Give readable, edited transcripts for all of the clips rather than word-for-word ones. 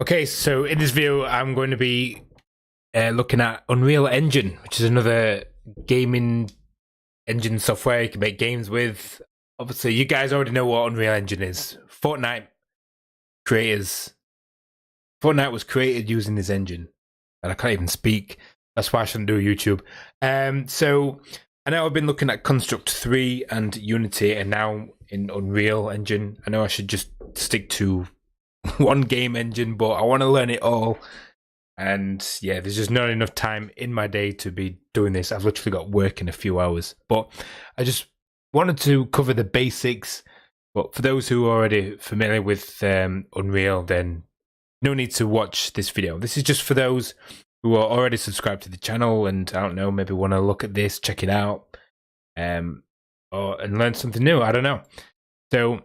Okay, so in this video, I'm going to be looking at Unreal Engine, which is another gaming engine software you can make games with. Obviously, you guys already know what Unreal Engine is. Fortnite was created using this engine, and I can't even speak. That's why I shouldn't do YouTube. So I know I've been looking at Construct 3 and Unity, and now in Unreal Engine. I know I should just stick to one game engine, but I want to learn it all. And yeah, there's just not enough time in my day to be doing this. I've literally got work in a few hours, but I just wanted to cover the basics. But for those who are already familiar with Unreal, then no need to watch this video. This is just for those who are already subscribed to the channel and, I don't know, maybe want to look at this, check it out, and learn something new. I don't know. So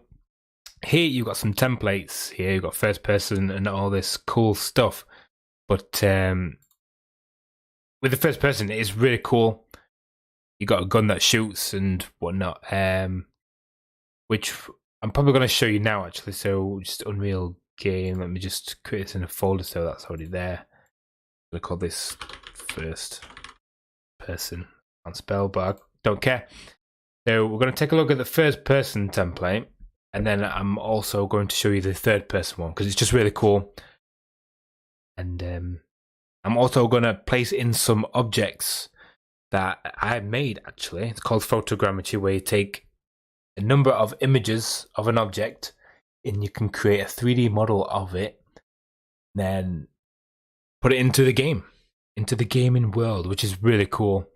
here you've got some templates. Here you've got first person and all this cool stuff. But with the first person, it is really cool. You got a gun that shoots and whatnot, which I'm probably going to show you now, actually. So just Unreal game. Let me just create this in a folder so that's already there. I'm going to call this first person. Can't spell, but I don't care. So we're going to take a look at the first person template. And then I'm also going to show you the third person one because it's just really cool. And I'm also going to place in some objects that I made, actually. It's called Photogrammetry, where you take a number of images of an object and you can create a 3D model of it, then put it into the game, into the gaming world, which is really cool.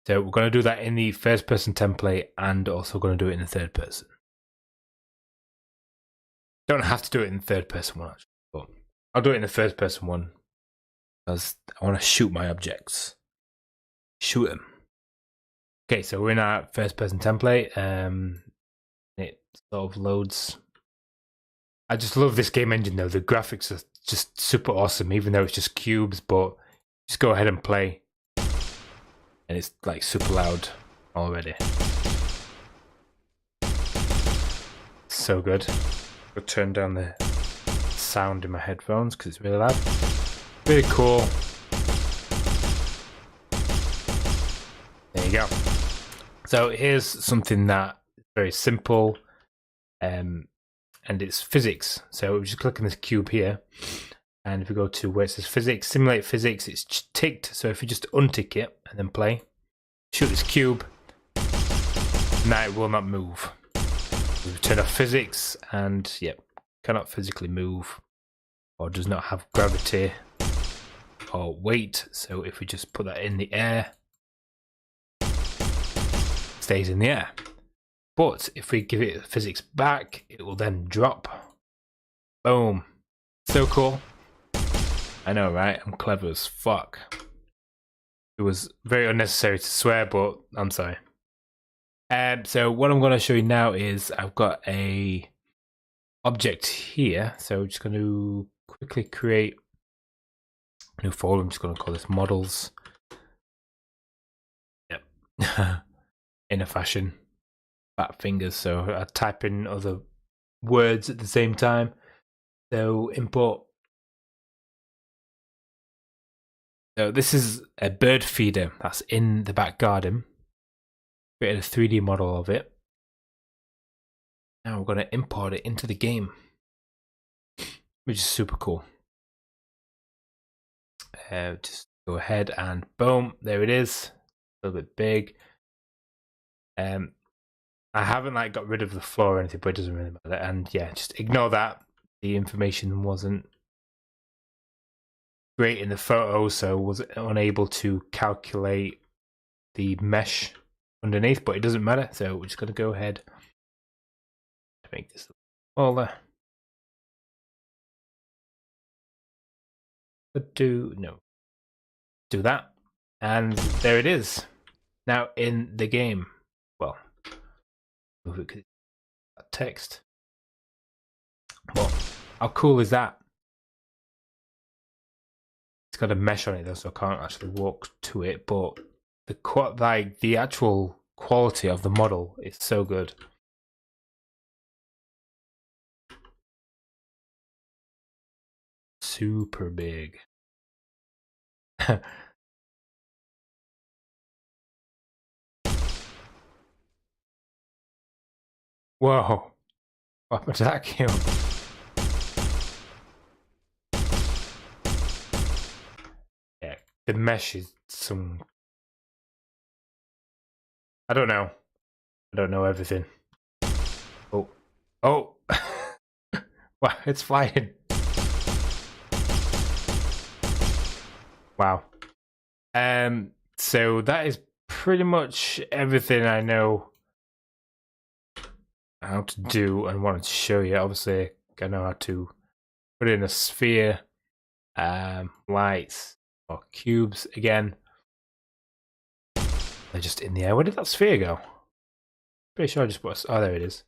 So we're going to do that in the first person template and also going to do it in the third person. Don't have to do it in the third person one, actually, but I'll do it in the first person one because I want to shoot my objects. Shoot them. Okay, so we're in our first person template. It sort of loads. I just love this game engine though. The graphics are just super awesome, even though it's just cubes, but just go ahead and play. And it's like super loud already. So good. I'll turn down the sound in my headphones because it's really loud. Really cool. There you go. So here's something that is very simple, and it's physics. So we just click on this cube here, and if we go to where it says physics, simulate physics, it's ticked. So if you just untick it and then play, shoot this cube, now it will not move. We turn off physics, and yep, cannot physically move, or does not have gravity or weight. So if we just put that in the air, it stays in the air. But if we give it physics back, it will then drop. Boom. So cool. I know, right? I'm clever as fuck. It was very unnecessary to swear, but I'm sorry. So what I'm going to show you now is I've got a object here. So I'm just going to quickly create a new folder. I'm just going to call this models. Yep. In a fashion. Fat fingers. So I type in other words at the same time. So import. So this is a bird feeder that's in the back garden. Created a 3D model of it. Now we're going to import it into the game, which is super cool. Just go ahead and boom, there it is. A little bit big. I haven't like got rid of the floor or anything, but it doesn't really matter. And yeah, just ignore that. The information wasn't great in the photo, so was unable to calculate the mesh underneath, but it doesn't matter. So we're just going to go ahead and make this smaller. But do that, and there it is. Now in the game. Well, move it because that text. Well, how cool is that? It's got a mesh on it though, so I can't actually walk to it. But the actual quality of the model is so good. super big. Whoa. What happened to that kill? Yeah, the mesh is some... I don't know. I don't know everything. Oh. Oh! Wow, it's flying. Wow. So that is pretty much everything I know how to do and wanted to show you. Obviously, I know how to put in a sphere, lights, or cubes again. They're just in the air. Where did that sphere go? Pretty sure I just put. Oh, there it is.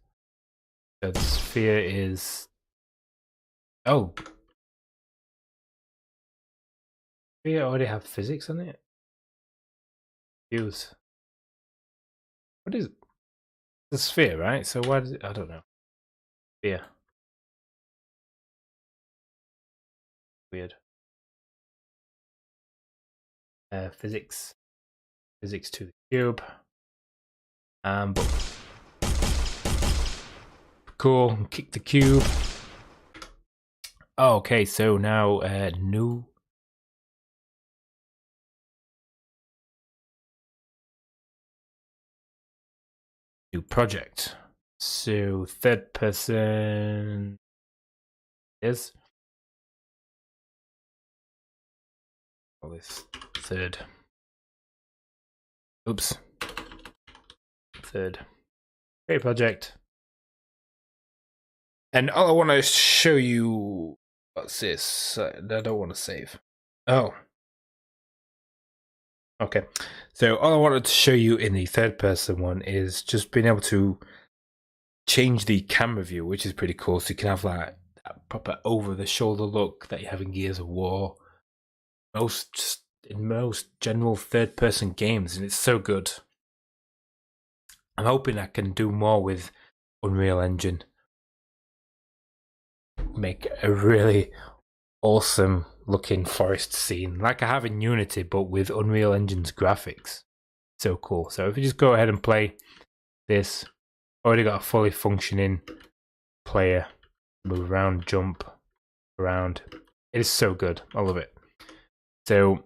So the sphere is. Oh. Sphere already have physics on it? Use. What is it? The sphere, right? So why does it. I don't know. Sphere. Weird. Physics. Physics to the cube. But cool. Kick the cube. Oh, okay, so now new project. So third person is this third. Oops. Third. Great project. And all I want to show you. What's this? I don't want to save. Oh. Okay. So all I wanted to show you in the third person one is just being able to change the camera view, which is pretty cool. So you can have like that proper over the shoulder look that you have in Gears of War. In most general third person games, and it's so good. I'm hoping I can do more with Unreal Engine. Make a really awesome looking forest scene like I have in Unity, but with Unreal Engine's graphics. So cool. So if you just go ahead and play this, already got a fully functioning player. Move around, jump around. It is so good. I love it. So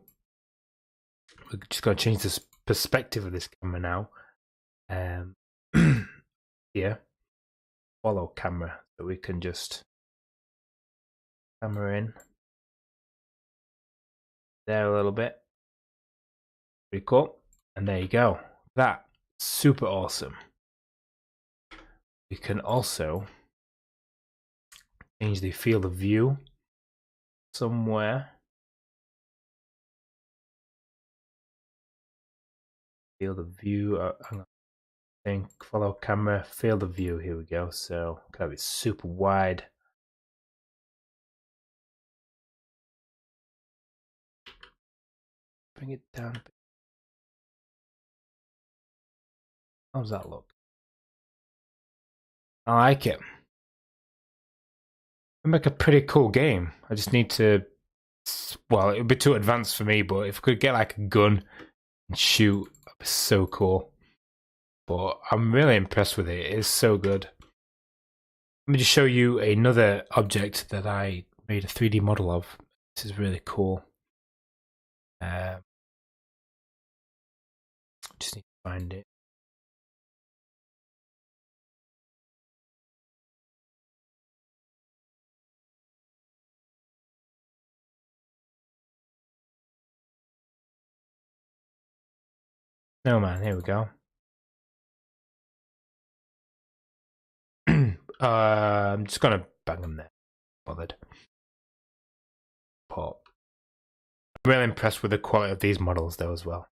we're just going to change this perspective of this camera now. Yeah, follow camera, so we can just camera in there a little bit. Pretty cool. And there you go. That super awesome. We can also change the field of view somewhere. Field of view. I think follow camera, field of view. Here we go. So can have it super wide. Bring it down a bit. How does that look? I like it. I make a pretty cool game. I just need to. Well, it would be too advanced for me, but if I could get like a gun and shoot, that'd be so cool. But I'm really impressed with it. It is so good. Let me just show you another object that I made a 3D model of. This is really cool. Just need to find it. No man, here we go. I'm just gonna bang them there. Bothered. But I'm really impressed with the quality of these models though as well.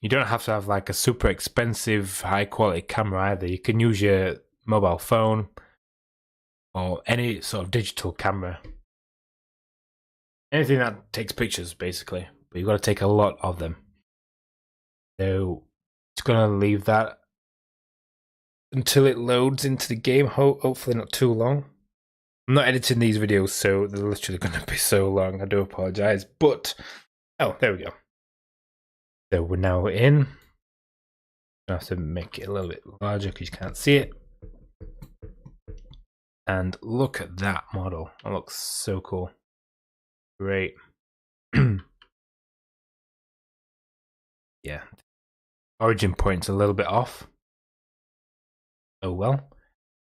You don't have to have like a super expensive, high quality camera either. You can use your mobile phone or any sort of digital camera. Anything that takes pictures, basically. But you've got to take a lot of them. So it's going to leave that until it loads into the game. Hopefully not too long. I'm not editing these videos, so they're literally going to be so long. I do apologize, but oh, there we go. So we're now in. I have to make it a little bit larger because you can't see it. And look at that model. That looks so cool. Great. Yeah. Origin point's a little bit off. Oh well.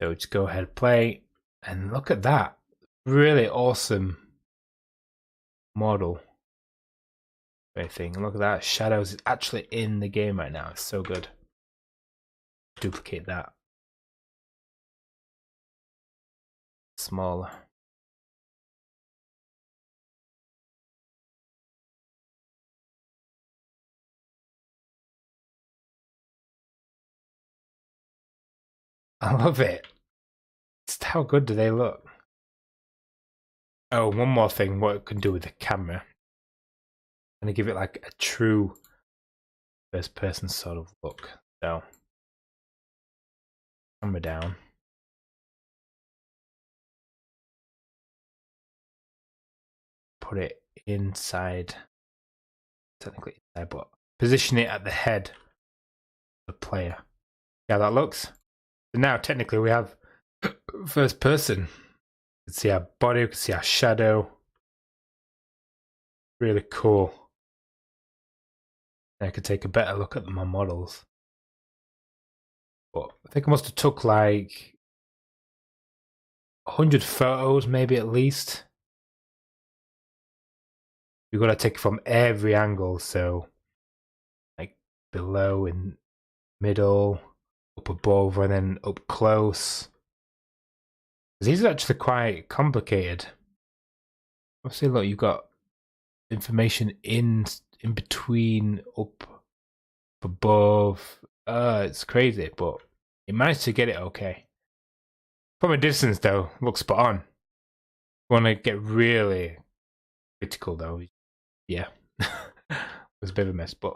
So just go ahead, play, and look at that. Really awesome model. Thing. Look at that. Shadows is actually in the game right now. It's so good. Duplicate that. Smaller. I love it. Just how good do they look? Oh, one more thing, what it can do with the camera. I'm going to give it like a true first person sort of look. So, camera down. Put it inside, technically inside, but position it at the head of the player. See how that looks? So now technically we have first person. You can see our body, we can see our shadow. Really cool. And I could take a better look at my models. But I think I must have took like 100 photos, maybe at least. You've got to take it from every angle, so like below and middle, up above, and then up close. These are actually quite complicated. Obviously, look, you've got information in between, up above. It's crazy, but it managed to get it okay. From a distance, though, looks spot on. Want to get really critical, though? Yeah, it was a bit of a mess, but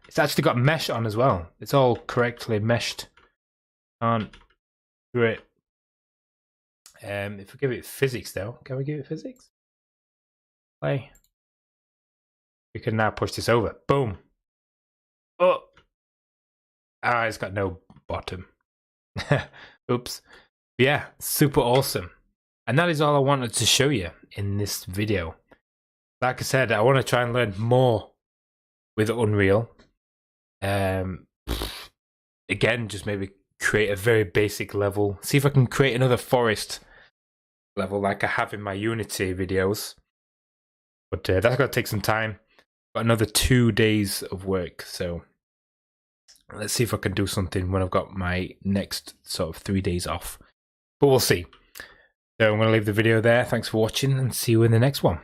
it's actually got mesh on as well. It's all correctly meshed. Can't do it. If we give it physics, though, can we give it physics? Play. We can now push this over. Boom. Oh. Ah, it's got no bottom. Oops. Yeah, super awesome. And that is all I wanted to show you in this video. Like I said, I want to try and learn more with Unreal. Again, just maybe create a very basic level. See if I can create another forest level like I have in my Unity videos. But that's going to take some time. Got another 2 days of work, so let's see if I can do something when I've got my next sort of 3 days off. But we'll see. So I'm going to leave the video there. Thanks for watching and see you in the next one.